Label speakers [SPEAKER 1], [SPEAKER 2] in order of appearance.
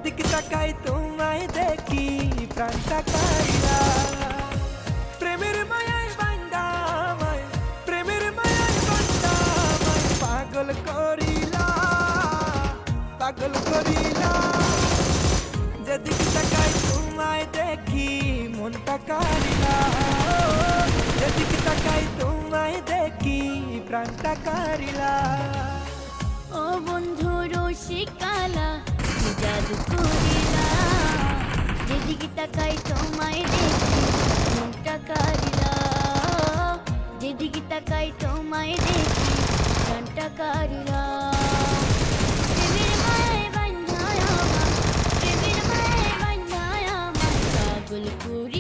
[SPEAKER 1] যেদিকে তাকাই তোমায় দেখি প্রাণটা কাইলা প্রেমের মায়ায় বান্দা আমায় প্রেমের মায়ায় বান্দা আমায় পাগল করিলা পাগল করিলা যেদিকে তাকাই তোমায় দেখি মনটা কারিলা যেদিকে তাকাই তোমায় দেখি প্রাণটা কারিলা
[SPEAKER 2] ও বন্ধু রসিকালা কি জাদু করিলা যেদিকে তাকাই তোমায় দেখি মনটা কারিলা যেদিকে তাকাই তোমায় দেখি প্রাণটা কারিলা প্রেমের মায়ায় বান্ধায় আমায় প্রেমের মায়ায় বান্ধায় আমায় পাগল করি